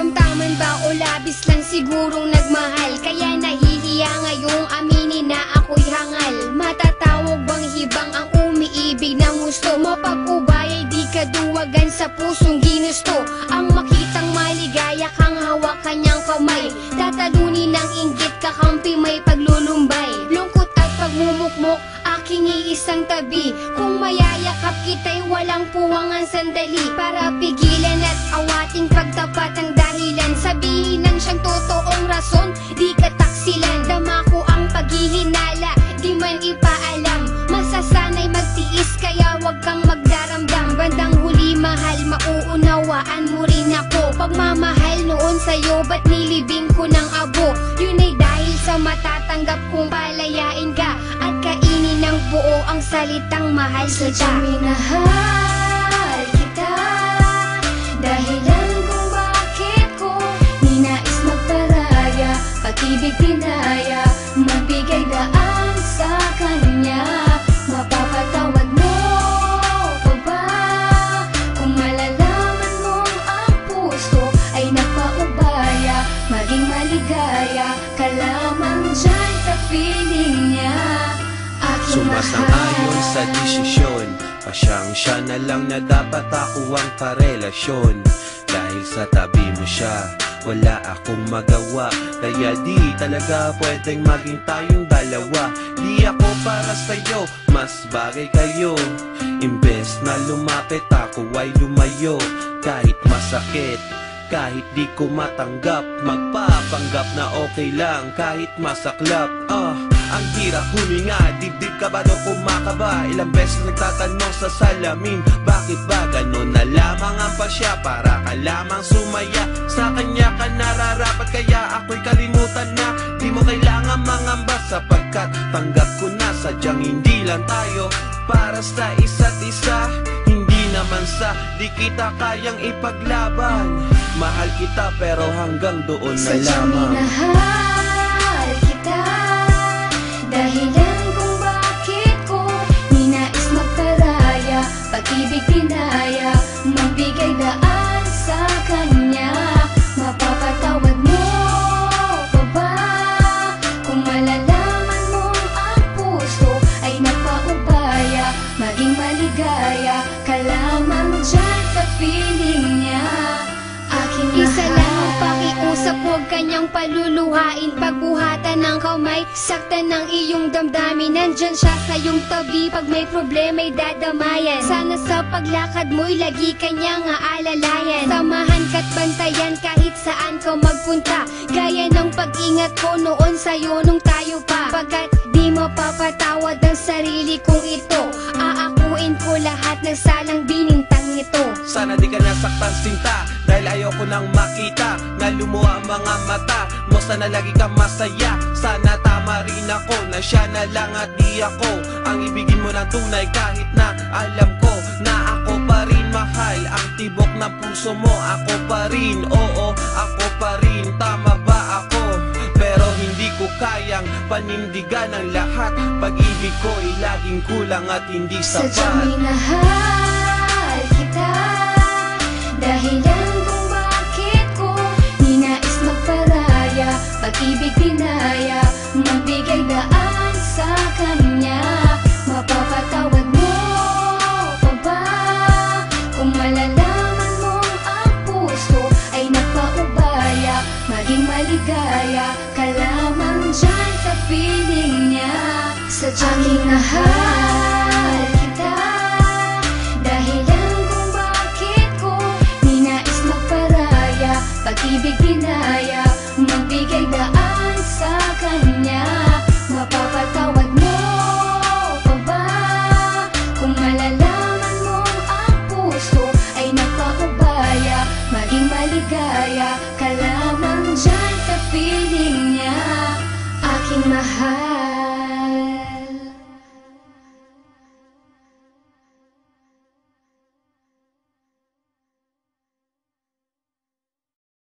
Tamtaman ba o labis lang sigurong nagmahal? Kaya nahihiya ngayong aminin na ako'y hangal. Matatawag bang hibang ang umiibig ng gusto? Mapag-ubay ay di kaduwagan sa pusong ginusto. Ang makitang maligaya kang hawak kanyang kamay, tatalunin ng inggit kakampi may paglulumbay. Lungkot at pagmumukmok aking iisang tabi. Kung mayayakap kita'y walang puwangan sandali, para pigilan at awating pagtapat ang dahilan. Sabihin ng siyang totoong rason, di kataksilan. Dama ko ang paghihinala, di man ipaalam. Masasanay magtiis kaya wag kang magdaramdam. Bandang huli mahal, mauunawaan mo rin ako. Pagmamahal noon sa'yo, ba't nilibing ko ng abo? Yun ay dahil sa matatanggap kong palayain ka at kainin ng buo ang salitang mahal kita. Sadyang minahal kita, dahilan kung bakit ko ninais magparaya, pag-ibig tinaya, magbigay daan sa kanya. Mapapatawad mo pa ba kung malalaman mong ang puso ay napaubaya? Maging maligaya ka lamang dyan sa feeling niya. Sumasang-ayon sa desisyon, pasyang-siya na lang na dapat ako ang karelasyon. Dahil sa tabi mo siya, wala akong magawa. Kaya di talaga pwedeng maging tayong dalawa. Di ako para sa'yo, mas bagay kayo. Imbes na lumapit ako ay lumayo. Kahit masakit, kahit di ko matanggap, magpapanggap na okay lang kahit masaklap. Ang hirap huminga, dibdib kabado kumakaba. Ilang beses nagtatanong sa salamin, bakit ba ganon na lamang ang pasya? Para ka lamang sumaya, sa kanya ka nararapat. Kaya ako'y kalimutan na, di mo kailangan mangamba. Sapagkat tanggap ko na sadyang hindi lang tayo para sa isa't isa. Hindi naman sa di kita kayang ipaglaban. Mahal kita pero hanggang doon na Sadyang lamang. minahal kita, dahilan kung bakit ko ninais magparaya, pag-ibig tinaya, magbigay daan sa kanya. Mapapatawad mo pa ba kung malalaman mong ang puso ay napaubaya? Maging maligaya ka lamang dyan sa feeling niya. Isa lang ang pakiusap, huwag kanyang paluluhain. Pagbuhatan ng kamay, saktan ng iyong damdamin. Nandyan siya sa iyong tabi, pag may problema'y dadamayan. Sana sa paglakad mo'y lagi kanyang aalalayan. Samahan ka't bantayan kahit saan ka magpunta, gaya ng pag-ingat ko noon sa'yo nung tayo pa. Pagkat di mapapatawad ang sarili kong ito, aakuin ko lahat ng salang binintang ito. Sana di ka nasaktan sinta, dahil ayoko nang makita na lumuha ang mga mata mo. Sana lagi ka masaya, sana tama rin ako na siya na lang at di ako ang ibigin mo ng tunay. Kahit na alam ko na ako pa rin mahal, ang tibok ng puso mo ako pa rin. Oo, ako pa rin, tama ba ako? Pero hindi ko kayang panindigan ang lahat. Pag-ibig ko ay laging kulang at hindi sapat. Sadyang minahal kita, dahilan kung bakit ko ninais magparaya, pag-ibig tinaya, magbigay daan sa kanya. Mapapatawad mo pa ba kung malalaman mong ang puso ay napaubaya? Maging maligaya ka lamang dyan sa feeling niya. Sadyang minahal kita, dahilan kung bakit ko ninais magparaya, pag-ibig tinaya, magbigay daan sa kanya. Mapapatawad mo pa ba kung malalaman mong ang puso ay napaubaya? Maging maligaya ka lamang dyan sa feeling niya. Aking mahal,